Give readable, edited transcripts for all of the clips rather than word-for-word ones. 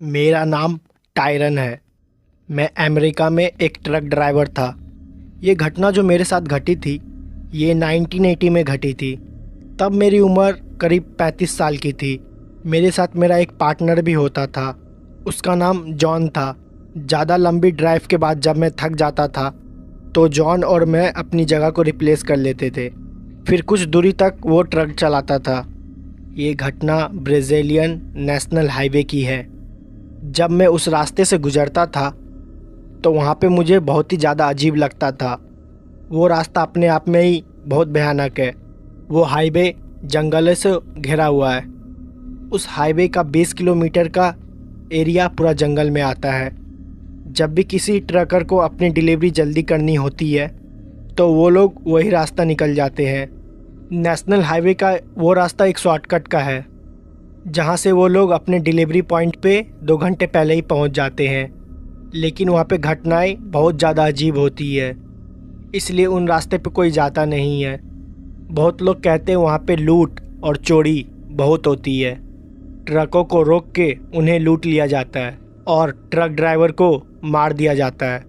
मेरा नाम टायरन है। मैं अमेरिका में एक ट्रक ड्राइवर था। ये घटना जो मेरे साथ घटी थी, ये 1980 में घटी थी। तब मेरी उम्र करीब 35 साल की थी। मेरे साथ मेरा एक पार्टनर भी होता था, उसका नाम जॉन था। ज़्यादा लंबी ड्राइव के बाद जब मैं थक जाता था तो जॉन और मैं अपनी जगह को रिप्लेस कर लेते थे। फिर कुछ दूरी तक वो ट्रक चलाता था। ये घटना ब्राज़ीलियन नेशनल हाईवे की है। जब मैं उस रास्ते से गुज़रता था तो वहाँ पे मुझे बहुत ही ज़्यादा अजीब लगता था। वो रास्ता अपने आप में ही बहुत भयानक है। वो हाईवे जंगलों से घिरा हुआ है। उस हाईवे का 20 किलोमीटर का एरिया पूरा जंगल में आता है। जब भी किसी ट्रकर को अपनी डिलीवरी जल्दी करनी होती है तो वो लोग वही रास्ता निकल जाते हैं। नेशनल हाईवे का वो रास्ता एक शॉर्टकट का है, जहाँ से वो लोग अपने डिलीवरी पॉइंट पे 2 घंटे पहले ही पहुँच जाते हैं। लेकिन वहाँ पे घटनाएं बहुत ज़्यादा अजीब होती है, इसलिए उन रास्ते पे कोई जाता नहीं है। बहुत लोग कहते हैं वहाँ पे लूट और चोरी बहुत होती है। ट्रकों को रोक के उन्हें लूट लिया जाता है और ट्रक ड्राइवर को मार दिया जाता है,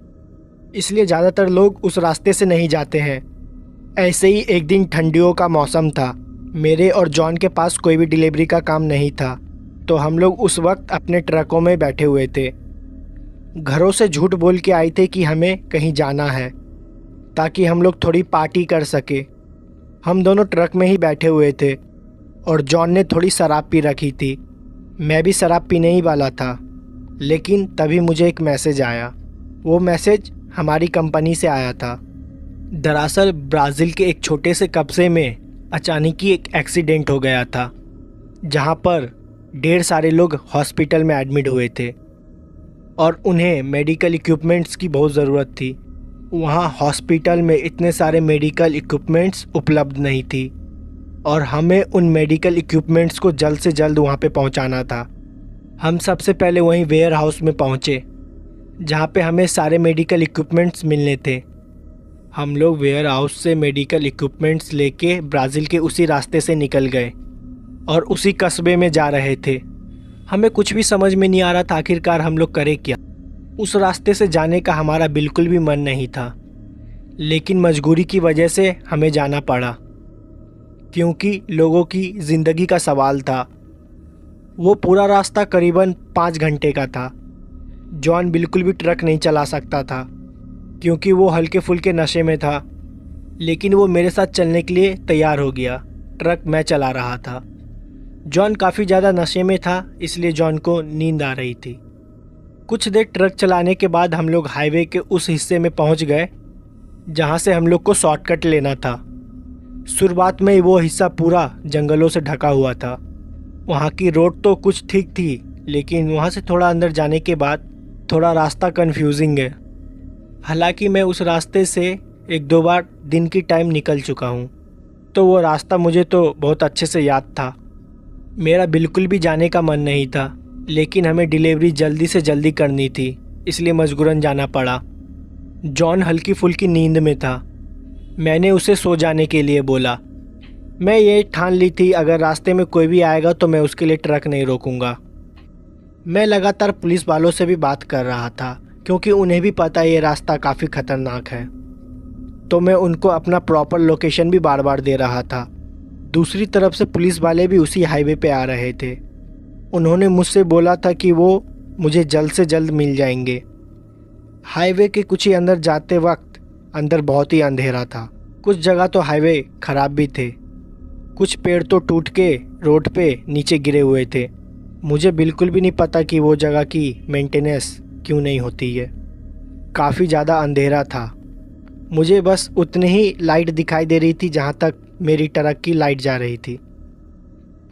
इसलिए ज़्यादातर लोग उस रास्ते से नहीं जाते हैं। ऐसे ही एक दिन ठंडियों का मौसम था। मेरे और जॉन के पास कोई भी डिलीवरी का काम नहीं था, तो हम लोग उस वक्त अपने ट्रकों में बैठे हुए थे। घरों से झूठ बोल के आए थे कि हमें कहीं जाना है, ताकि हम लोग थोड़ी पार्टी कर सके। हम दोनों ट्रक में ही बैठे हुए थे और जॉन ने थोड़ी शराब पी रखी थी। मैं भी शराब पीने ही वाला था, लेकिन तभी मुझे एक मैसेज आया। वो मैसेज हमारी कंपनी से आया था। दरअसल ब्राज़ील के एक छोटे से कस्बे में अचानक ही एक एक्सीडेंट हो गया था, जहां पर ढेर सारे लोग हॉस्पिटल में एडमिट हुए थे और उन्हें मेडिकल इक्विपमेंट्स की बहुत ज़रूरत थी। वहां हॉस्पिटल में इतने सारे मेडिकल इक्विपमेंट्स उपलब्ध नहीं थी और हमें उन मेडिकल इक्विपमेंट्स को जल्द से जल्द वहां पे पहुंचाना था। हम सबसे पहले वहीं वेयर हाउस में पहुंचे, जहां पे हमें सारे मेडिकल इक्विपमेंट्स मिलने थे। हम लोग वेयर हाउस से मेडिकल इक्विपमेंट्स लेके ब्राज़ील के उसी रास्ते से निकल गए और उसी कस्बे में जा रहे थे। हमें कुछ भी समझ में नहीं आ रहा था आखिरकार हम लोग करें क्या। उस रास्ते से जाने का हमारा बिल्कुल भी मन नहीं था, लेकिन मजबूरी की वजह से हमें जाना पड़ा, क्योंकि लोगों की ज़िंदगी का सवाल था। वो पूरा रास्ता करीबन 5 घंटे का था। जॉन बिल्कुल भी ट्रक नहीं चला सकता था, क्योंकि वो हल्के फुल्के नशे में था, लेकिन वो मेरे साथ चलने के लिए तैयार हो गया। ट्रक मैं चला रहा था। जॉन काफ़ी ज़्यादा नशे में था, इसलिए जॉन को नींद आ रही थी। कुछ देर ट्रक चलाने के बाद हम लोग हाईवे के उस हिस्से में पहुंच गए जहां से हम लोग को शॉर्टकट लेना था। शुरुआत में वो हिस्सा पूरा जंगलों से ढका हुआ था। वहां की रोड तो कुछ ठीक थी, लेकिन वहां से थोड़ा अंदर जाने के बाद थोड़ा रास्ता कंफ्यूजिंग है। हालांकि मैं उस रास्ते से 1-2 बार दिन की टाइम निकल चुका हूँ, तो वो रास्ता मुझे तो बहुत अच्छे से याद था। मेरा बिल्कुल भी जाने का मन नहीं था, लेकिन हमें डिलीवरी जल्दी से जल्दी करनी थी, इसलिए मजबूरन जाना पड़ा। जॉन हल्की फुल्की नींद में था। मैंने उसे सो जाने के लिए बोला। मैं ये ठान ली थी अगर रास्ते में कोई भी आएगा तो मैं उसके लिए ट्रक नहीं रोकूंगा। मैं लगातार पुलिस वालों से भी बात कर रहा था, क्योंकि उन्हें भी पता ये रास्ता काफ़ी ख़तरनाक है, तो मैं उनको अपना प्रॉपर लोकेशन भी बार बार दे रहा था। दूसरी तरफ से पुलिस वाले भी उसी हाईवे पे आ रहे थे। उन्होंने मुझसे बोला था कि वो मुझे जल्द से जल्द मिल जाएंगे। हाईवे के कुछ ही अंदर जाते वक्त अंदर बहुत ही अंधेरा था। कुछ जगह तो हाईवे ख़राब भी थे। कुछ पेड़ तो टूट के रोड पे नीचे गिरे हुए थे। मुझे बिल्कुल भी नहीं पता कि वो जगह की मेंटेनेंस क्यों नहीं होती है। काफ़ी ज़्यादा अंधेरा था। मुझे बस उतनी ही लाइट दिखाई दे रही थी जहाँ तक मेरी ट्रक की लाइट जा रही थी।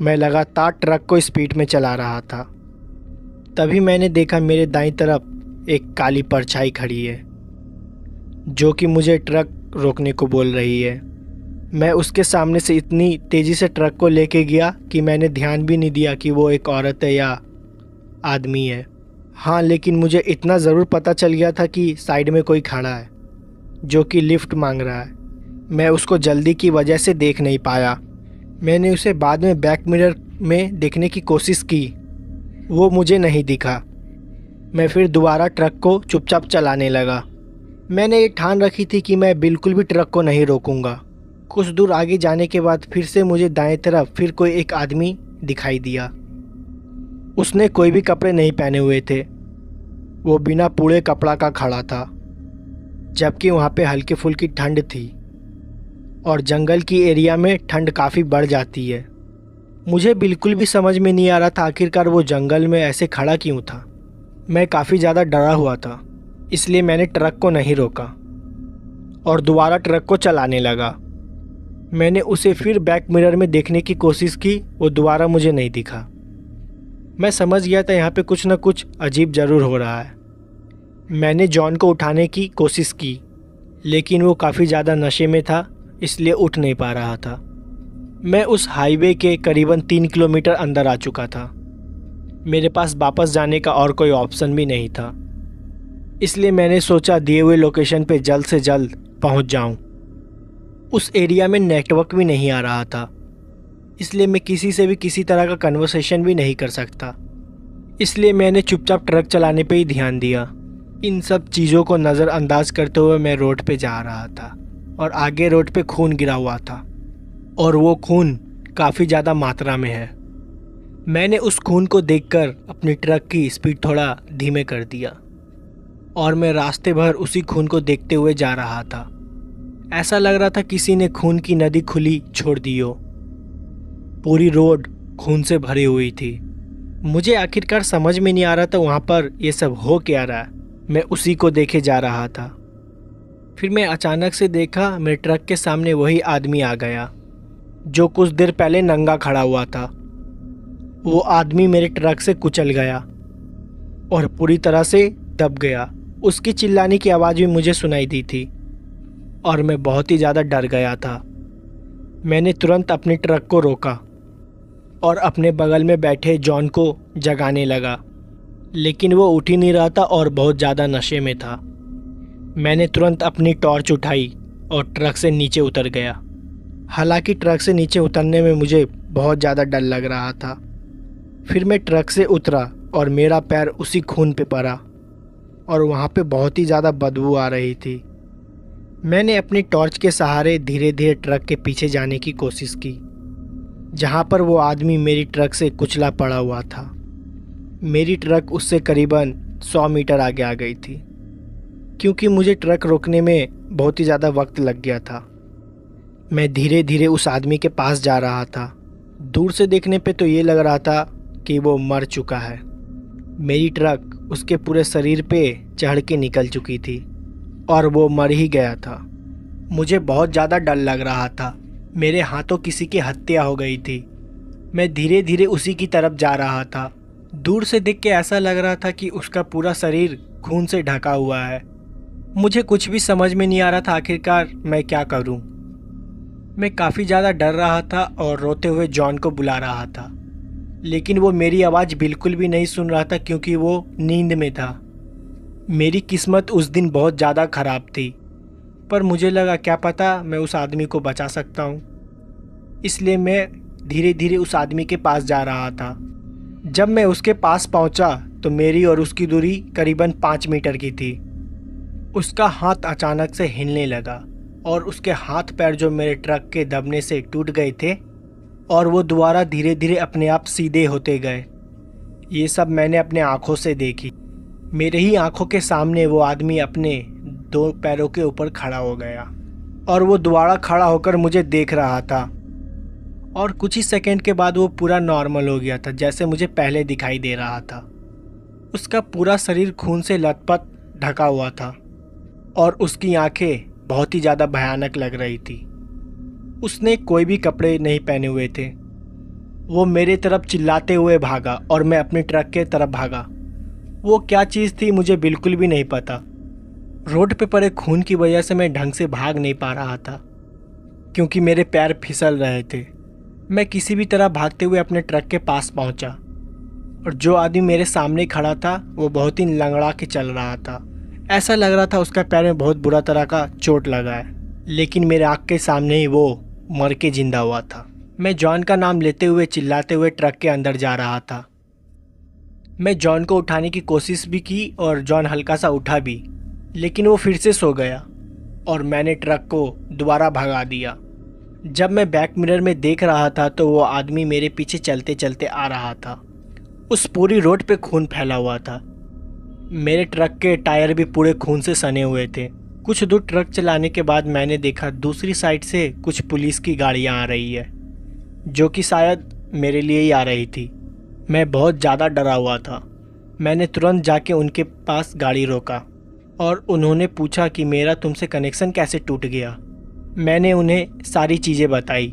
मैं लगातार ट्रक को स्पीड में चला रहा था। तभी मैंने देखा मेरे दाईं तरफ एक काली परछाई खड़ी है, जो कि मुझे ट्रक रोकने को बोल रही है। मैं उसके सामने से इतनी तेज़ी से ट्रक को लेके गया कि मैंने ध्यान भी नहीं दिया कि वो एक औरत है या आदमी है। हाँ, लेकिन मुझे इतना ज़रूर पता चल गया था कि साइड में कोई खड़ा है जो कि लिफ्ट मांग रहा है। मैं उसको जल्दी की वजह से देख नहीं पाया। मैंने उसे बाद में बैक मिरर में देखने की कोशिश की, वो मुझे नहीं दिखा। मैं फिर दोबारा ट्रक को चुपचाप चलाने लगा। मैंने ये ठान रखी थी कि मैं बिल्कुल भी ट्रक को नहीं रोकूंगा। कुछ दूर आगे जाने के बाद फिर से मुझे दाएं तरफ फिर कोई एक आदमी दिखाई दिया। उसने कोई भी कपड़े नहीं पहने हुए थे, वो बिना पूरे कपड़ा का खड़ा था, जबकि वहाँ पे हल्की फुल्की ठंड थी और जंगल की एरिया में ठंड काफ़ी बढ़ जाती है। मुझे बिल्कुल भी समझ में नहीं आ रहा था आखिरकार वो जंगल में ऐसे खड़ा क्यों था। मैं काफ़ी ज़्यादा डरा हुआ था, इसलिए मैंने ट्रक को नहीं रोका और दोबारा ट्रक को चलाने लगा। मैंने उसे फिर बैक मिरर में देखने की कोशिश की, वो दोबारा मुझे नहीं दिखा। मैं समझ गया था यहाँ पे कुछ ना कुछ अजीब ज़रूर हो रहा है। मैंने जॉन को उठाने की कोशिश की, लेकिन वो काफ़ी ज़्यादा नशे में था, इसलिए उठ नहीं पा रहा था। मैं उस हाईवे के करीबन 3 किलोमीटर अंदर आ चुका था। मेरे पास वापस जाने का और कोई ऑप्शन भी नहीं था, इसलिए मैंने सोचा दिए हुए लोकेशन पे जल्द से जल्द पहुंच जाऊं। उस एरिया में नेटवर्क भी नहीं आ रहा था, इसलिए मैं किसी से भी किसी तरह का कन्वर्सेशन भी नहीं कर सकता। इसलिए मैंने चुपचाप ट्रक चलाने पे ही ध्यान दिया। इन सब चीज़ों को नज़रअंदाज करते हुए मैं रोड पे जा रहा था और आगे रोड पे खून गिरा हुआ था और वो खून काफ़ी ज़्यादा मात्रा में है। मैंने उस खून को देखकर अपनी ट्रक की स्पीड थोड़ा धीमे कर दिया और मैं रास्ते भर उसी खून को देखते हुए जा रहा था। ऐसा लग रहा था किसी ने खून की नदी खुली छोड़ दी हो। पूरी रोड खून से भरी हुई थी। मुझे आखिरकार समझ में नहीं आ रहा था वहाँ पर ये सब हो क्या रहा है। मैं उसी को देखे जा रहा था। फिर मैं अचानक से देखा मेरे ट्रक के सामने वही आदमी आ गया जो कुछ देर पहले नंगा खड़ा हुआ था। वो आदमी मेरे ट्रक से कुचल गया और पूरी तरह से दब गया। उसकी चिल्लाने की आवाज़ भी मुझे सुनाई दी थी और मैं बहुत ही ज़्यादा डर गया था। मैंने तुरंत अपने ट्रक को रोका और अपने बगल में बैठे जॉन को जगाने लगा, लेकिन वो उठ ही नहीं रहा था और बहुत ज़्यादा नशे में था। मैंने तुरंत अपनी टॉर्च उठाई और ट्रक से नीचे उतर गया। हालांकि ट्रक से नीचे उतरने में मुझे बहुत ज़्यादा डर लग रहा था। फिर मैं ट्रक से उतरा और मेरा पैर उसी खून पे पड़ा और वहाँ पे बहुत ही ज़्यादा बदबू आ रही थी। मैंने अपनी टॉर्च के सहारे धीरे धीरे ट्रक के पीछे जाने की कोशिश की, जहाँ पर वो आदमी मेरी ट्रक से कुचला पड़ा हुआ था। मेरी ट्रक उससे करीबन 100 मीटर आगे आ गई थी, क्योंकि मुझे ट्रक रोकने में बहुत ही ज़्यादा वक्त लग गया था। मैं धीरे धीरे उस आदमी के पास जा रहा था। दूर से देखने पे तो ये लग रहा था कि वो मर चुका है। मेरी ट्रक उसके पूरे शरीर पे चढ़ के निकल चुकी थी और वो मर ही गया था। मुझे बहुत ज़्यादा डर लग रहा था। मेरे हाथों किसी की हत्या हो गई थी। मैं धीरे धीरे उसी की तरफ जा रहा था। दूर से देख के ऐसा लग रहा था कि उसका पूरा शरीर खून से ढका हुआ है। मुझे कुछ भी समझ में नहीं आ रहा था आखिरकार मैं क्या करूं। मैं काफ़ी ज़्यादा डर रहा था और रोते हुए जॉन को बुला रहा था, लेकिन वो मेरी आवाज़ बिल्कुल भी नहीं सुन रहा था क्योंकि वो नींद में था। मेरी किस्मत उस दिन बहुत ज़्यादा ख़राब थी, पर मुझे लगा क्या पता मैं उस आदमी को बचा सकता हूँ। इसलिए मैं धीरे धीरे उस आदमी के पास जा रहा था। जब मैं उसके पास पहुँचा तो मेरी और उसकी दूरी करीबन 5 मीटर की थी। उसका हाथ अचानक से हिलने लगा और उसके हाथ पैर जो मेरे ट्रक के दबने से टूट गए थे और वो दोबारा धीरे धीरे अपने आप सीधे होते गए। ये सब मैंने अपने आँखों से देखी। मेरे ही आँखों के सामने वो आदमी अपने 2 पैरों के ऊपर खड़ा हो गया और वो दोबारा खड़ा होकर मुझे देख रहा था और कुछ ही सेकंड के बाद वो पूरा नॉर्मल हो गया था, जैसे मुझे पहले दिखाई दे रहा था। उसका पूरा शरीर खून से लथपथ ढका हुआ था और उसकी आंखें बहुत ही ज़्यादा भयानक लग रही थी। उसने कोई भी कपड़े नहीं पहने हुए थे। वो मेरे तरफ चिल्लाते हुए भागा और मैं अपनी ट्रक के तरफ भागा। वो क्या चीज़ थी मुझे बिल्कुल भी नहीं पता। रोड पे पड़े खून की वजह से मैं ढंग से भाग नहीं पा रहा था क्योंकि मेरे पैर फिसल रहे थे। मैं किसी भी तरह भागते हुए अपने ट्रक के पास पहुंचा और जो आदमी मेरे सामने खड़ा था वो बहुत ही लंगड़ा के चल रहा था। ऐसा लग रहा था उसका पैर में बहुत बुरा तरह का चोट लगा है, लेकिन मेरे आँख के सामने ही वो मर के जिंदा हुआ था। मैं जॉन का नाम लेते हुए चिल्लाते हुए ट्रक के अंदर जा रहा था। मैं जॉन को उठाने की कोशिश भी की और जॉन हल्का सा उठा भी, लेकिन वो फिर से सो गया और मैंने ट्रक को दोबारा भगा दिया। जब मैं बैक मिरर में देख रहा था तो वो आदमी मेरे पीछे चलते चलते आ रहा था। उस पूरी रोड पे खून फैला हुआ था। मेरे ट्रक के टायर भी पूरे खून से सने हुए थे। कुछ दूर ट्रक चलाने के बाद मैंने देखा दूसरी साइड से कुछ पुलिस की गाड़ियाँ आ रही है, जो कि शायद मेरे लिए ही आ रही थी। मैं बहुत ज़्यादा डरा हुआ था। मैंने तुरंत जाके उनके पास गाड़ी रोका और उन्होंने पूछा कि मेरा तुमसे कनेक्शन कैसे टूट गया। मैंने उन्हें सारी चीज़ें बताई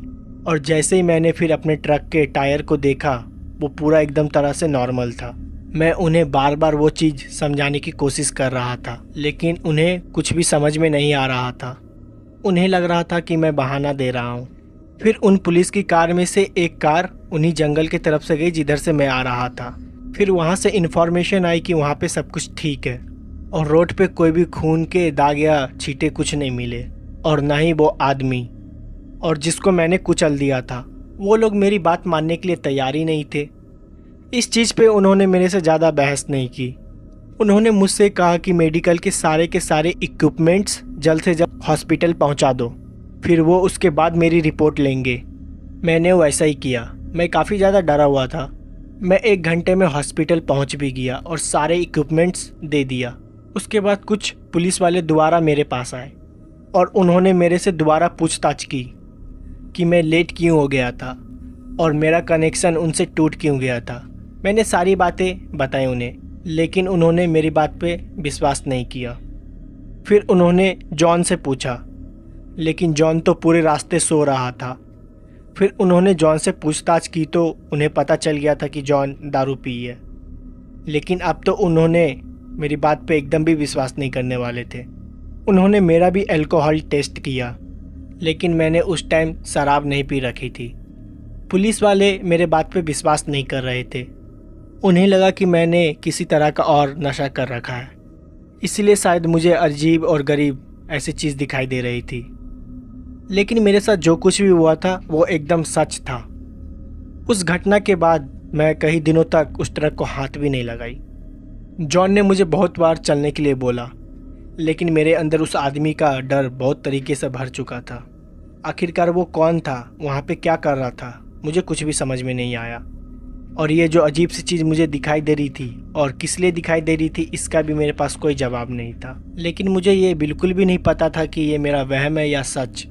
और जैसे ही मैंने फिर अपने ट्रक के टायर को देखा, वो पूरा एकदम तरह से नॉर्मल था। मैं उन्हें बार बार वो चीज़ समझाने की कोशिश कर रहा था, लेकिन उन्हें कुछ भी समझ में नहीं आ रहा था। उन्हें लग रहा था कि मैं बहाना दे रहा हूँ। फिर उन पुलिस की कार में से एक कार उन्हीं जंगल की तरफ से गई जिधर से मैं आ रहा था। फिर वहाँ से इन्फॉर्मेशन आई कि वहाँ पे सब कुछ ठीक है और रोड पे कोई भी खून के दाग या छींटे कुछ नहीं मिले और ना ही वो आदमी और जिसको मैंने कुचल दिया था। वो लोग मेरी बात मानने के लिए तैयार ही नहीं थे। इस चीज़ पे उन्होंने मेरे से ज़्यादा बहस नहीं की। उन्होंने मुझसे कहा कि मेडिकल के सारे इक्विपमेंट्स जल्द से जल्द हॉस्पिटल पहुंचा दो, फिर वो उसके बाद मेरी रिपोर्ट लेंगे। मैंने वैसा ही किया। मैं काफ़ी ज़्यादा डरा हुआ था। मैं 1 घंटे में हॉस्पिटल पहुंच भी गया और सारे इक्विपमेंट्स दे दिया। उसके बाद कुछ पुलिस वाले दोबारा मेरे पास आए और उन्होंने मेरे से दोबारा पूछताछ की कि मैं लेट क्यों हो गया था और मेरा कनेक्शन उनसे टूट क्यों गया था। मैंने सारी बातें बताई उन्हें, लेकिन उन्होंने मेरी बात पे विश्वास नहीं किया। फिर उन्होंने जॉन से पूछा, लेकिन जॉन तो पूरे रास्ते सो रहा था। फिर उन्होंने जॉन से पूछताछ की तो उन्हें पता चल गया था कि जॉन दारू पी है, लेकिन अब तो उन्होंने मेरी बात पे एकदम भी विश्वास नहीं करने वाले थे। उन्होंने मेरा भी अल्कोहल टेस्ट किया, लेकिन मैंने उस टाइम शराब नहीं पी रखी थी। पुलिस वाले मेरे बात पे विश्वास नहीं कर रहे थे। उन्हें लगा कि मैंने किसी तरह का और नशा कर रखा है, इसलिए शायद मुझे अजीब और गरीब ऐसी चीज़ दिखाई दे रही थी। लेकिन मेरे साथ जो कुछ भी हुआ था वो एकदम सच था। उस घटना के बाद मैं कई दिनों तक उस ट्रक को हाथ भी नहीं लगाई। जॉन ने मुझे बहुत बार चलने के लिए बोला, लेकिन मेरे अंदर उस आदमी का डर बहुत तरीके से भर चुका था। आखिरकार वो कौन था, वहाँ पे क्या कर रहा था, मुझे कुछ भी समझ में नहीं आया। और ये जो अजीब सी चीज़ मुझे दिखाई दे रही थी और किस लिए दिखाई दे रही थी, इसका भी मेरे पास कोई जवाब नहीं था। लेकिन मुझे ये बिल्कुल भी नहीं पता था कि ये मेरा वहम है या सच।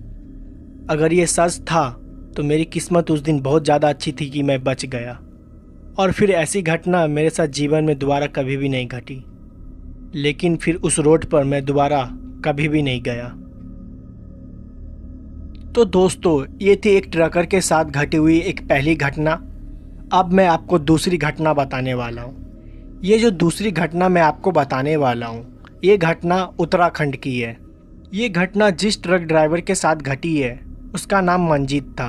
अगर ये सच था तो मेरी किस्मत उस दिन बहुत ज़्यादा अच्छी थी कि मैं बच गया, और फिर ऐसी घटना मेरे साथ जीवन में दोबारा कभी भी नहीं घटी। लेकिन फिर उस रोड पर मैं दोबारा कभी भी नहीं गया। तो दोस्तों, ये थी एक ट्रकर के साथ घटी हुई एक पहली घटना। अब मैं आपको दूसरी घटना बताने वाला हूँ। ये जो दूसरी घटना मैं आपको बताने वाला हूँ, ये घटना उत्तराखंड की है। ये घटना जिस ट्रक ड्राइवर के साथ घटी है उसका नाम मंजीत था,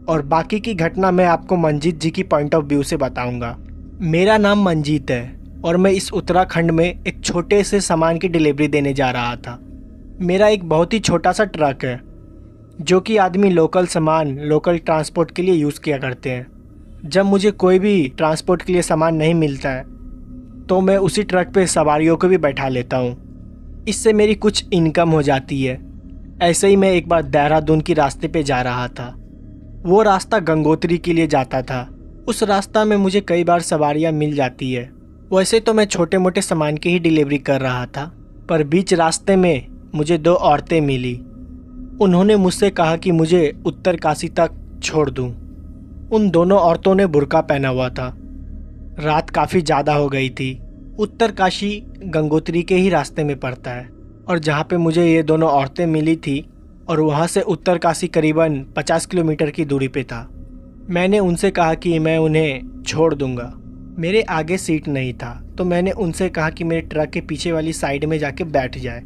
और बाकी की घटना मैं आपको मंजीत जी की पॉइंट ऑफ व्यू से बताऊंगा। मेरा नाम मंजीत है और मैं इस उत्तराखंड में एक छोटे से सामान की डिलीवरी देने जा रहा था। मेरा एक बहुत ही छोटा सा ट्रक है जो कि आदमी लोकल सामान, लोकल ट्रांसपोर्ट के लिए यूज़ किया करते हैं। जब मुझे कोई भी ट्रांसपोर्ट के लिए सामान नहीं मिलता है तो मैं उसी ट्रक पे सवारियों को भी बैठा लेता हूँ। इससे मेरी कुछ इनकम हो जाती है। ऐसे ही मैं एक बार देहरादून की रास्ते पे जा रहा था। वो रास्ता गंगोत्री के लिए जाता था। उस रास्ता में मुझे कई बार सवारियाँ मिल जाती है। वैसे तो मैं छोटे मोटे सामान की ही डिलीवरी कर रहा था, पर बीच रास्ते में मुझे 2 औरतें मिली। उन्होंने मुझसे कहा कि मुझे उत्तरकाशी तक छोड़ दूं। उन दोनों औरतों ने बुर्का पहना हुआ था। रात काफ़ी ज़्यादा हो गई थी। उत्तरकाशी गंगोत्री के ही रास्ते में पड़ता है, और जहाँ पे मुझे ये दोनों औरतें मिली थी और वहाँ से उत्तरकाशी करीबन 50 किलोमीटर की दूरी पे था। मैंने उनसे कहा कि मैं उन्हें छोड़ दूंगा। मेरे आगे सीट नहीं था तो मैंने उनसे कहा कि मेरे ट्रक के पीछे वाली साइड में जाके बैठ जाए,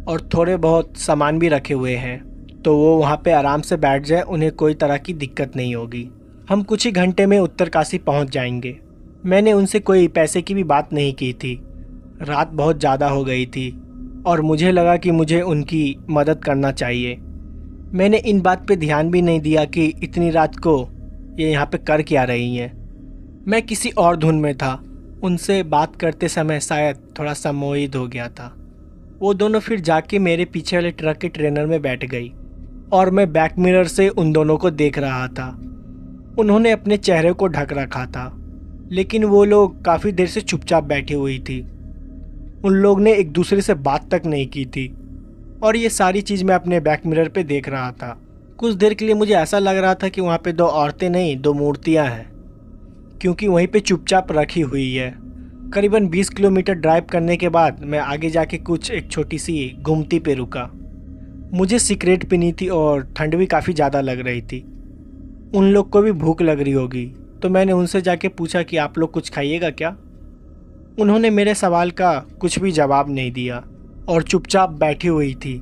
और थोड़े बहुत सामान भी रखे हुए हैं तो वो वहाँ पे आराम से बैठ जाए, उन्हें कोई तरह की दिक्कत नहीं होगी। हम कुछ ही घंटे में उत्तरकाशी पहुँच जाएंगे। मैंने उनसे कोई पैसे की भी बात नहीं की थी। रात बहुत ज़्यादा हो गई थी और मुझे लगा कि मुझे उनकी मदद करना चाहिए। मैंने इन बात पे ध्यान भी नहीं दिया कि इतनी रात को ये यहाँ पे कर क्या रही हैं। मैं किसी और धुन में था। उनसे बात करते समय शायद थोड़ा सा मोहित हो गया था। वो दोनों फिर जाके मेरे पीछे वाले ट्रक के ट्रेनर में बैठ गई और मैं बैक मिरर से उन दोनों को देख रहा था। उन्होंने अपने चेहरे को ढक रखा था, लेकिन वो लोग काफ़ी देर से चुपचाप बैठी हुई थी। उन लोग ने एक दूसरे से बात तक नहीं की थी और ये सारी चीज़ मैं अपने बैक मिरर पे देख रहा था। कुछ देर के लिए मुझे ऐसा लग रहा था कि वहाँ पे दो औरतें नहीं, दो मूर्तियाँ हैं, क्योंकि वहीं पे चुपचाप रखी हुई है। करीबन 20 किलोमीटर ड्राइव करने के बाद मैं आगे जाके एक छोटी सी गुमती पे रुका। मुझे सिगरेट पीनी थी और ठंड भी काफ़ी ज़्यादा लग रही थी। उन लोग को भी भूख लग रही होगी, तो मैंने उनसे जाके पूछा कि आप लोग कुछ खाइएगा क्या। उन्होंने मेरे सवाल का कुछ भी जवाब नहीं दिया और चुपचाप बैठी हुई थी।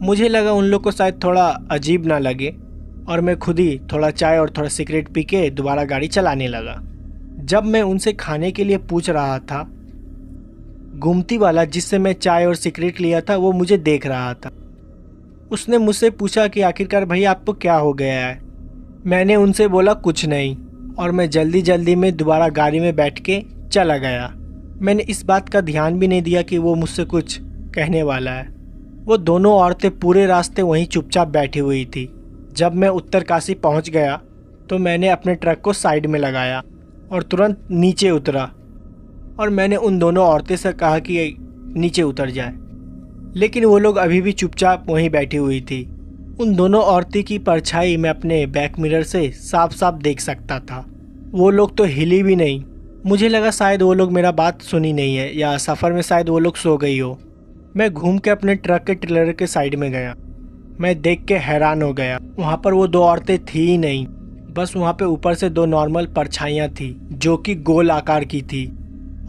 मुझे लगा उन लोग को शायद थोड़ा अजीब ना लगे और मैं खुद ही थोड़ा चाय और थोड़ा सिगरेट पी के दोबारा गाड़ी चलाने लगा। जब मैं उनसे खाने के लिए पूछ रहा था, गुमती वाला जिससे मैं चाय और सिगरेट लिया था वो मुझे देख रहा था। उसने मुझसे पूछा कि आखिरकार भैया आपको क्या हो गया है। मैंने उनसे बोला कुछ नहीं और मैं जल्दी जल्दी में दोबारा गाड़ी में बैठ के चला गया। मैंने इस बात का ध्यान भी नहीं दिया कि वो मुझसे कुछ कहने वाला है। वो दोनों औरतें पूरे रास्ते वहीं चुपचाप बैठी हुई थी। जब मैं उत्तरकाशी पहुंच गया तो मैंने अपने ट्रक को साइड में लगाया और तुरंत नीचे उतरा और मैंने उन दोनों औरतें से कहा कि नीचे उतर जाए, लेकिन वो लोग अभी भी चुपचाप वहीं बैठी हुई थी। उन दोनों औरतें की परछाई मैं अपने बैक मिरर से साफ साफ देख सकता था। वो लोग तो हिली भी नहीं। मुझे लगा शायद वो लोग मेरा बात सुनी नहीं है या सफ़र में शायद वो लोग सो गई हो। मैं घूम के अपने ट्रक के ट्रेलर के साइड में गया। मैं देख के हैरान हो गया, वहाँ पर वो दो औरतें थी ही नहीं। बस वहाँ पे ऊपर से दो नॉर्मल परछाइयाँ थी जो कि गोल आकार की थी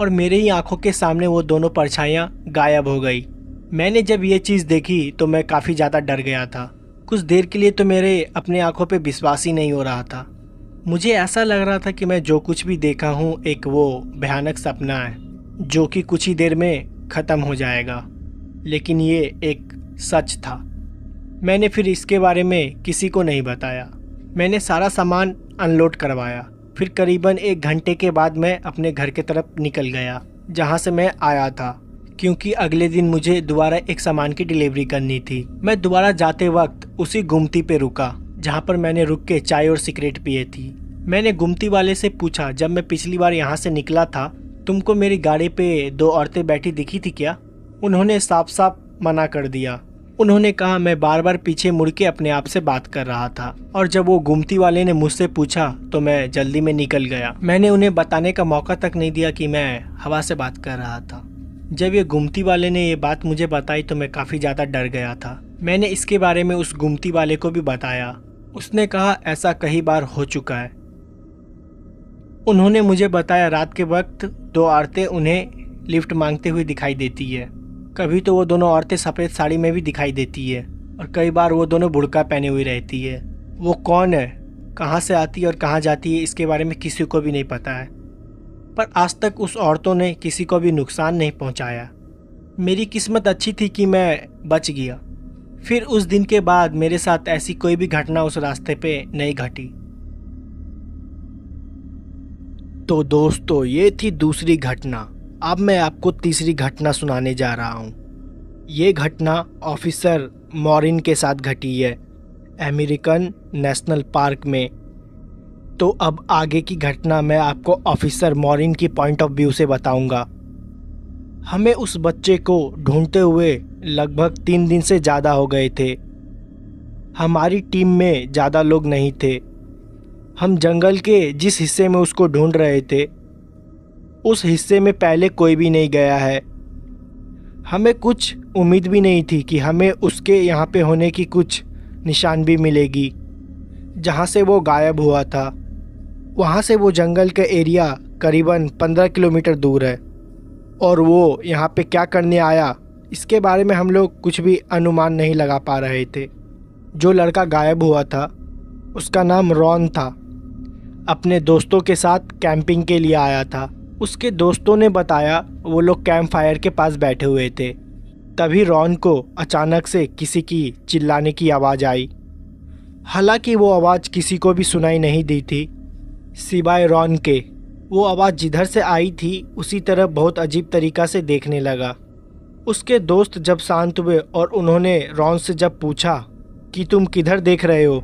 और मेरे ही आंखों के सामने वो दोनों परछाइयाँ गायब हो गई। मैंने जब ये चीज़ देखी तो मैं काफ़ी ज़्यादा डर गया था। कुछ देर के लिए तो मेरे अपने आंखों पे विश्वास ही नहीं हो रहा था। मुझे ऐसा लग रहा था कि मैं जो कुछ भी देखा हूँ एक वो भयानक सपना है जो कि कुछ ही देर में ख़त्म हो जाएगा, लेकिन ये एक सच था। मैंने फिर इसके बारे में किसी को नहीं बताया। मैंने सारा सामान अनलोड करवाया। फिर करीबन 1 घंटे के बाद मैं अपने घर की तरफ निकल गया जहाँ से मैं आया था, क्योंकि अगले दिन मुझे दोबारा एक सामान की डिलीवरी करनी थी। मैं दोबारा जाते वक्त उसी गुमती पे रुका जहाँ पर मैंने रुक के चाय और सिगरेट पिए थी। मैंने गुमती वाले से पूछा, जब मैं पिछली बार यहाँ से निकला था तुमको मेरी गाड़ी पे दो औरतें बैठी दिखी थी क्या? उन्होंने साफ साफ मना कर दिया। उन्होंने कहा मैं बार बार पीछे मुड़ के अपने आप से बात कर रहा था और जब वो गुमती वाले ने मुझसे पूछा तो मैं जल्दी में निकल गया। मैंने उन्हें बताने का मौका तक नहीं दिया कि मैं हवा से बात कर रहा था। जब ये गुमती वाले ने ये बात मुझे बताई तो मैं काफ़ी ज़्यादा डर गया था। मैंने इसके बारे में उस गुमती वाले को भी बताया। उसने कहा ऐसा कई बार हो चुका है। उन्होंने मुझे बताया रात के वक्त दो औरतें उन्हें लिफ्ट मांगते हुए दिखाई देती है। कभी तो वो दोनों औरतें सफ़ेद साड़ी में भी दिखाई देती है और कई बार वो दोनों बुर्का पहने हुई रहती है। वो कौन है, कहाँ से आती है और कहाँ जाती है, इसके बारे में किसी को भी नहीं पता है। पर आज तक उस औरतों ने किसी को भी नुकसान नहीं पहुँचाया। मेरी किस्मत अच्छी थी कि मैं बच गया। फिर उस दिन के बाद मेरे साथ ऐसी कोई भी घटना उस रास्ते पे नहीं घटी। तो दोस्तों ये थी दूसरी घटना। अब मैं आपको तीसरी घटना सुनाने जा रहा हूँ। ये घटना ऑफिसर मॉरिन के साथ घटी है अमेरिकन नेशनल पार्क में। तो अब आगे की घटना मैं आपको ऑफिसर मॉरिन की पॉइंट ऑफ व्यू से बताऊंगा। हमें उस बच्चे को ढूंढते हुए लगभग 3 दिन से ज़्यादा हो गए थे। हमारी टीम में ज़्यादा लोग नहीं थे। हम जंगल के जिस हिस्से में उसको ढूंढ रहे थे उस हिस्से में पहले कोई भी नहीं गया है। हमें कुछ उम्मीद भी नहीं थी कि हमें उसके यहाँ पे होने की कुछ निशान भी मिलेगी। जहाँ से वो गायब हुआ था वहाँ से वो जंगल का एरिया करीबन 15 किलोमीटर दूर है और वो यहाँ पे क्या करने आया इसके बारे में हम लोग कुछ भी अनुमान नहीं लगा पा रहे थे। जो लड़का गायब हुआ था उसका नाम रॉन था। अपने दोस्तों के साथ कैंपिंग के लिए आया था। उसके दोस्तों ने बताया वो लोग कैंप फायर के पास बैठे हुए थे। तभी रॉन को अचानक से किसी की चिल्लाने की आवाज़ आई। हालांकि वो आवाज़ किसी को भी सुनाई नहीं दी थी सिवाय रॉन के। वो आवाज़ जिधर से आई थी उसी तरफ बहुत अजीब तरीक़ा से देखने लगा। उसके दोस्त जब शांत हुए और उन्होंने रॉन से जब पूछा कि तुम किधर देख रहे हो,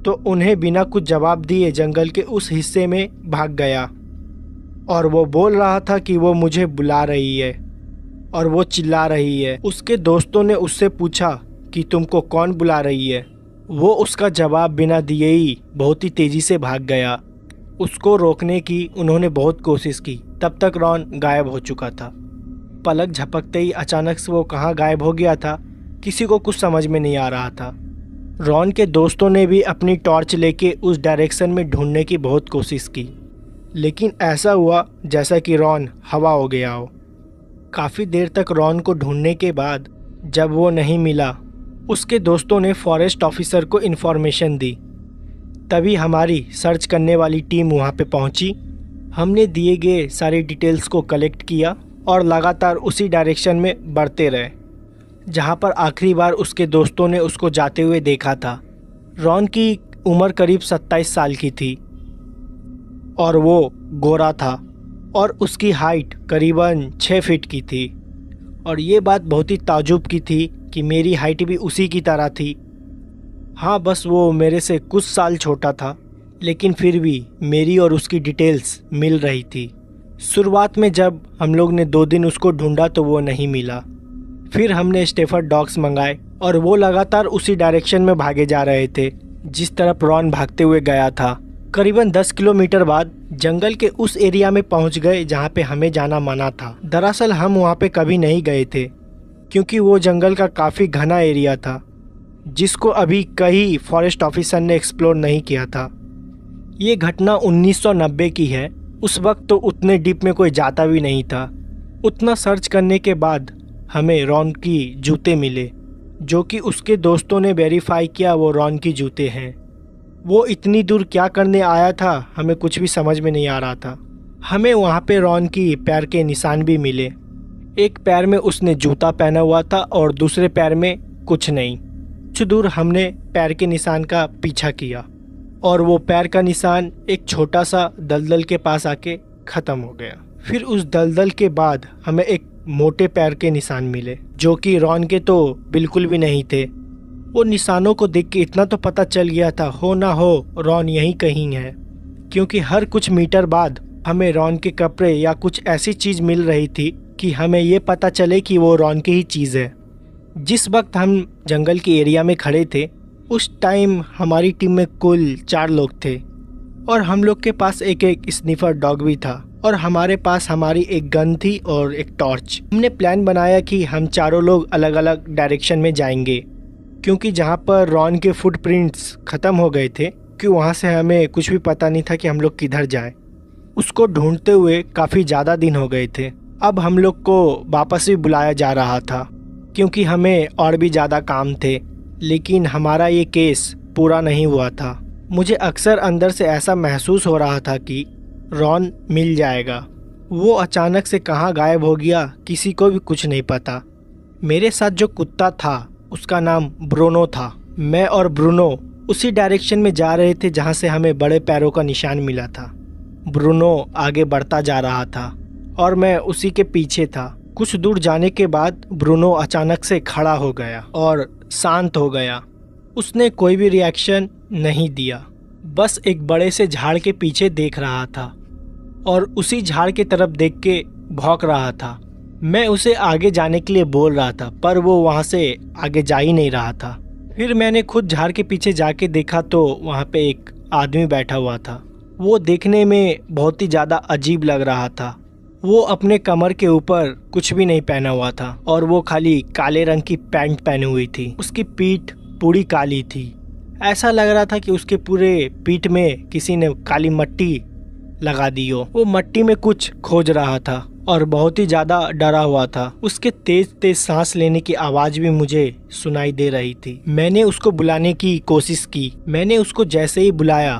तो उन्हें बिना कुछ जवाब दिए जंगल के उस हिस्से में भाग गया। और वो बोल रहा था कि वो मुझे बुला रही है और वो चिल्ला रही है। उसके दोस्तों ने उससे पूछा कि तुमको कौन बुला रही है। वो उसका जवाब बिना दिए ही बहुत ही तेज़ी से भाग गया। उसको रोकने की उन्होंने बहुत कोशिश की, तब तक रॉन गायब हो चुका था। पलक झपकते ही अचानक से वो कहाँ गायब हो गया था, किसी को कुछ समझ में नहीं आ रहा था। रॉन के दोस्तों ने भी अपनी टॉर्च लेके उस डायरेक्शन में ढूंढने की बहुत कोशिश की, लेकिन ऐसा हुआ जैसा कि रॉन हवा हो गया हो। काफ़ी देर तक रॉन को ढूंढने के बाद जब वो नहीं मिला, उसके दोस्तों ने फॉरेस्ट ऑफिसर को इन्फॉर्मेशन दी। तभी हमारी सर्च करने वाली टीम वहाँ पे पहुँची। हमने दिए गए सारी डिटेल्स को कलेक्ट किया और लगातार उसी डायरेक्शन में बढ़ते रहे जहाँ पर आखिरी बार उसके दोस्तों ने उसको जाते हुए देखा था। रॉन की उम्र करीब 27 साल की थी और वो गोरा था और उसकी हाइट करीबन 6 फीट की थी। और ये बात बहुत ही ताज्जुब की थी कि मेरी हाइट भी उसी की तरह थी। हाँ, बस वो मेरे से कुछ साल छोटा था, लेकिन फिर भी मेरी और उसकी डिटेल्स मिल रही थी। शुरुआत में जब हम लोग ने 2 दिन उसको ढूंढा तो वो नहीं मिला। फिर हमने स्टेफर्ड डॉग्स मंगाए और वो लगातार उसी डायरेक्शन में भागे जा रहे थे जिस तरफ रॉन भागते हुए गया था। करीबन 10 किलोमीटर बाद जंगल के उस एरिया में पहुंच गए जहां पे हमें जाना मना था। दरअसल हम वहां पे कभी नहीं गए थे क्योंकि वो जंगल का काफ़ी घना एरिया था जिसको अभी कई फॉरेस्ट ऑफिसर ने एक्सप्लोर नहीं किया था। ये घटना 1990 की है। उस वक्त तो उतने डीप में कोई जाता भी नहीं था। उतना सर्च करने के बाद हमें रॉन की जूते मिले जो कि उसके दोस्तों ने वेरीफाई किया वो रॉन की जूते हैं। वो इतनी दूर क्या करने आया था हमें कुछ भी समझ में नहीं आ रहा था। हमें वहाँ पे रॉन की पैर के निशान भी मिले। एक पैर में उसने जूता पहना हुआ था और दूसरे पैर में कुछ नहीं। कुछ दूर हमने पैर के निशान का पीछा किया और वो पैर का निशान एक छोटा सा दलदल के पास आके ख़त्म हो गया। फिर उस दलदल के बाद हमें एक मोटे पैर के निशान मिले जो कि रॉन के तो बिल्कुल भी नहीं थे। वो निशानों को देख के इतना तो पता चल गया था हो ना हो रॉन यहीं कहीं है, क्योंकि हर कुछ मीटर बाद हमें रॉन के कपड़े या कुछ ऐसी चीज़ मिल रही थी कि हमें ये पता चले कि वो रॉन की ही चीज़ है। जिस वक्त हम जंगल के एरिया में खड़े थे उस टाइम हमारी टीम में कुल 4 लोग थे और हम लोग के पास एक स्निफर डॉग भी था और हमारे पास हमारी एक गन थी और एक टॉर्च। हमने प्लान बनाया कि हम चारों लोग अलग अलग डायरेक्शन में जाएंगे क्योंकि जहाँ पर रॉन के फुटप्रिंट्स ख़त्म हो गए थे कि वहाँ से हमें कुछ भी पता नहीं था कि हम लोग किधर जाएं। उसको ढूंढते हुए काफ़ी ज़्यादा दिन हो गए थे। अब हम लोग को वापस भी बुलाया जा रहा था क्योंकि हमें और भी ज़्यादा काम थे, लेकिन हमारा ये केस पूरा नहीं हुआ था। मुझे अक्सर अंदर से ऐसा महसूस हो रहा था कि रॉन मिल जाएगा। वो अचानक से कहाँ गायब हो गया किसी को भी कुछ नहीं पता। मेरे साथ जो कुत्ता था उसका नाम ब्रूनो था। मैं और ब्रूनो उसी डायरेक्शन में जा रहे थे जहाँ से हमें बड़े पैरों का निशान मिला था। ब्रूनो आगे बढ़ता जा रहा था और मैं उसी के पीछे था। कुछ दूर जाने के बाद ब्रूनो अचानक से खड़ा हो गया और शांत हो गया। उसने कोई भी रिएक्शन नहीं दिया, बस एक बड़े से झाड़ के पीछे देख रहा था और उसी झाड़ की तरफ देख के भौंक रहा था। मैं उसे आगे जाने के लिए बोल रहा था पर वो वहाँ से आगे जा ही नहीं रहा था। फिर मैंने खुद झाड़ के पीछे जाके देखा तो वहाँ पे एक आदमी बैठा हुआ था। वो देखने में बहुत ही ज़्यादा अजीब लग रहा था। वो अपने कमर के ऊपर कुछ भी नहीं पहना हुआ था और वो खाली काले रंग की पैंट पहनी हुई थी। उसकी पीठ पूरी काली थी। ऐसा लग रहा था कि उसके पूरे पीठ में किसी ने काली मट्टी लगा दी हो। वो मट्टी में कुछ खोज रहा था और बहुत ही ज़्यादा डरा हुआ था। उसके तेज तेज सांस लेने की आवाज़ भी मुझे सुनाई दे रही थी। मैंने उसको बुलाने की कोशिश की। मैंने उसको जैसे ही बुलाया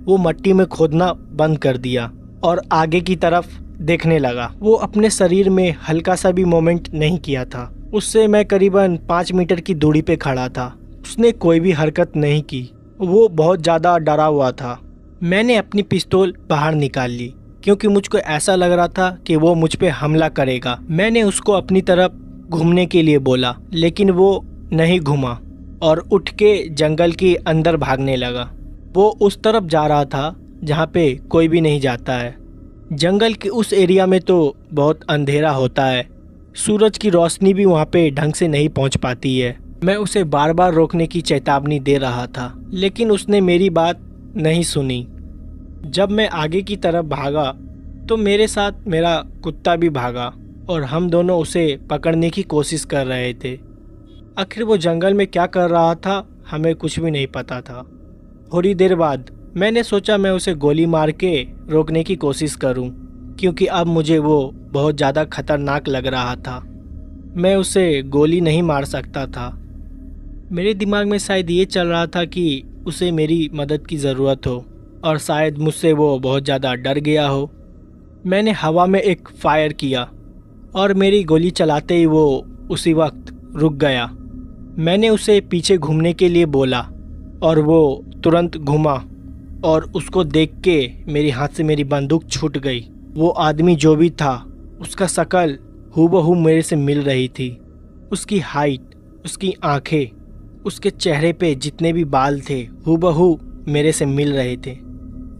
वो मट्टी में खोदना बंद कर दिया और आगे की तरफ देखने लगा। वो अपने शरीर में हल्का सा भी मूवमेंट नहीं किया था। उससे मैं करीबन 5 मीटर की दूरी पे खड़ा था। उसने कोई भी हरकत नहीं की। वो बहुत ज़्यादा डरा हुआ था। मैंने अपनी पिस्तौल बाहर निकाल ली क्योंकि मुझको ऐसा लग रहा था कि वो मुझ पे हमला करेगा। मैंने उसको अपनी तरफ घूमने के लिए बोला, लेकिन वो नहीं घूमा और उठ के जंगल के अंदर भागने लगा। वो उस तरफ जा रहा था जहाँ पे कोई भी नहीं जाता है। जंगल के उस एरिया में तो बहुत अंधेरा होता है, सूरज की रोशनी भी वहाँ पे ढंग से नहीं पहुँच पाती है। मैं उसे बार बार रोकने की चेतावनी दे रहा था, लेकिन उसने मेरी बात नहीं सुनी। जब मैं आगे की तरफ भागा तो मेरे साथ मेरा कुत्ता भी भागा और हम दोनों उसे पकड़ने की कोशिश कर रहे थे। आखिर वो जंगल में क्या कर रहा था हमें कुछ भी नहीं पता था। थोड़ी देर बाद मैंने सोचा मैं उसे गोली मार के रोकने की कोशिश करूं, क्योंकि अब मुझे वो बहुत ज़्यादा खतरनाक लग रहा था। मैं उसे गोली नहीं मार सकता था। मेरे दिमाग में शायद ये चल रहा था कि उसे मेरी मदद की ज़रूरत हो और शायद मुझसे वो बहुत ज़्यादा डर गया हो। मैंने हवा में एक फायर किया और मेरी गोली चलाते ही वो उसी वक्त रुक गया। मैंने उसे पीछे घूमने के लिए बोला और वो तुरंत घूमा और उसको देख के मेरे हाथ से मेरी बंदूक छूट गई। वो आदमी जो भी था उसका शक्ल हूबहू मेरे से मिल रही थी। उसकी हाइट, उसकी आंखें, उसके चेहरे पे जितने भी बाल थे हूबहू मेरे से मिल रहे थे।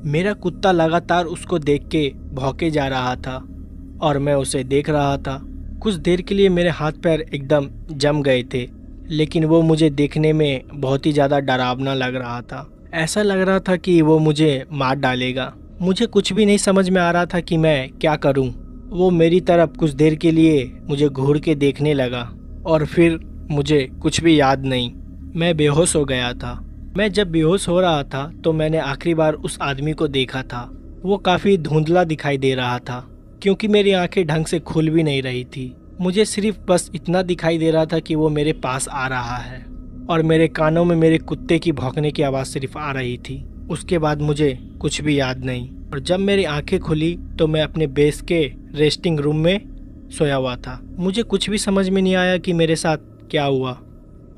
मेरा कुत्ता लगातार उसको देख के भौंके जा रहा था और मैं उसे देख रहा था। कुछ देर के लिए मेरे हाथ पैर एकदम जम गए थे, लेकिन वो मुझे देखने में बहुत ही ज़्यादा डरावना लग रहा था। ऐसा लग रहा था कि वो मुझे मार डालेगा। मुझे कुछ भी नहीं समझ में आ रहा था कि मैं क्या करूं। वो मेरी तरफ कुछ देर के लिए मुझे घूर के देखने लगा और फिर मुझे कुछ भी याद नहीं। मैं बेहोश हो गया था। मैं जब बेहोश हो रहा था तो मैंने आखिरी बार उस आदमी को देखा था। वो काफ़ी धुंधला दिखाई दे रहा था क्योंकि मेरी आंखें ढंग से खुल भी नहीं रही थी। मुझे सिर्फ बस इतना दिखाई दे रहा था कि वो मेरे पास आ रहा है और मेरे कानों में मेरे कुत्ते की भौंकने की आवाज़ सिर्फ आ रही थी। उसके बाद मुझे कुछ भी याद नहीं। और जब मेरी आंखें खुली तो मैं अपने बेस के रेस्टिंग रूम में सोया हुआ था। मुझे कुछ भी समझ में नहीं आया कि मेरे साथ क्या हुआ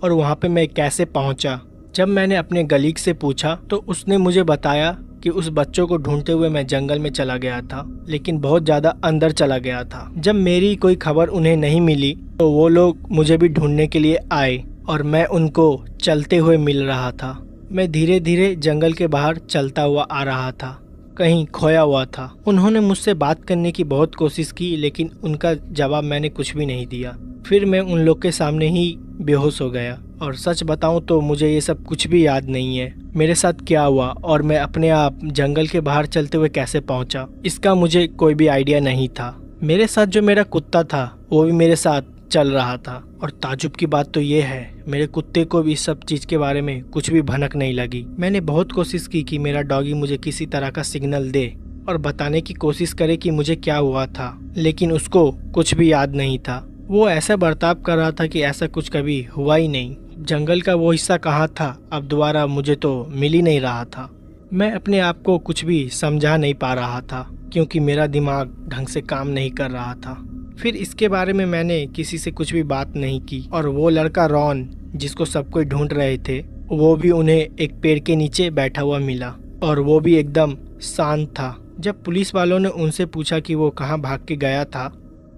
और वहाँ पे मैं कैसे पहुँचा। जब मैंने अपने गलीग से पूछा तो उसने मुझे बताया कि उस बच्चों को ढूंढते हुए मैं जंगल में चला गया था, लेकिन बहुत ज़्यादा अंदर चला गया था। जब मेरी कोई खबर उन्हें नहीं मिली तो वो लोग मुझे भी ढूंढने के लिए आए और मैं उनको चलते हुए मिल रहा था। मैं धीरे धीरे जंगल के बाहर चलता हुआ आ रहा था, कहीं खोया हुआ था। उन्होंने मुझसे बात करने की बहुत कोशिश की, लेकिन उनका जवाब मैंने कुछ भी नहीं दिया। फिर मैं उन लोग के सामने ही बेहोश हो गया और सच बताऊं तो मुझे ये सब कुछ भी याद नहीं है। मेरे साथ क्या हुआ और मैं अपने आप जंगल के बाहर चलते हुए कैसे पहुंचा, इसका मुझे कोई भी आइडिया नहीं था। मेरे साथ जो मेरा कुत्ता था वो भी मेरे साथ चल रहा था और ताजुब की बात तो ये है मेरे कुत्ते को भी इस सब चीज़ के बारे में कुछ भी भनक नहीं लगी। मैंने बहुत कोशिश की कि मेरा डॉगी मुझे किसी तरह का सिग्नल दे और बताने की कोशिश करे कि मुझे क्या हुआ था, लेकिन उसको कुछ भी याद नहीं था। वो ऐसा बर्ताव कर रहा था कि ऐसा कुछ कभी हुआ ही नहीं। जंगल का वो हिस्सा कहाँ था अब दोबारा मुझे तो मिल ही नहीं रहा था। मैं अपने आप को कुछ भी समझा नहीं पा रहा था क्योंकि मेरा दिमाग ढंग से काम नहीं कर रहा था। फिर इसके बारे में मैंने किसी से कुछ भी बात नहीं की और वो लड़का रॉन जिसको सब कोई ढूंढ रहे थे वो भी उन्हें एक पेड़ के नीचे बैठा हुआ मिला और वो भी एकदम शांत था। जब पुलिस वालों ने उनसे पूछा कि वो कहाँ भाग के गया था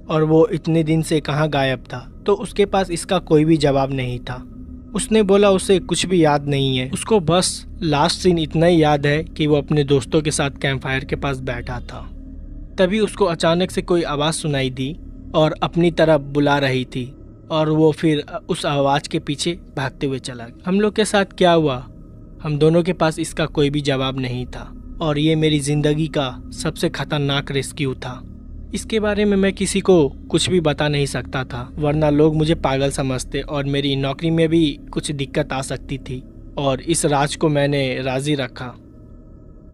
और वो इतने दिन से कहाँ गायब था तो उसके पास इसका कोई भी जवाब नहीं था। उसने बोला उसे कुछ भी याद नहीं है, उसको बस लास्ट सीन इतना ही याद है कि वो अपने दोस्तों के साथ कैंप फायर के पास बैठा था। तभी उसको अचानक से कोई आवाज़ सुनाई दी और अपनी तरफ बुला रही थी और वो फिर उस आवाज़ के पीछे भागते हुए चला गया। हम लोग के साथ क्या हुआ, हम दोनों के पास इसका कोई भी जवाब नहीं था और ये मेरी ज़िंदगी का सबसे खतरनाक रेस्क्यू था। इसके बारे में मैं किसी को कुछ भी बता नहीं सकता था, वरना लोग मुझे पागल समझते और मेरी नौकरी में भी कुछ दिक्कत आ सकती थी और इस राज को मैंने राजी रखा।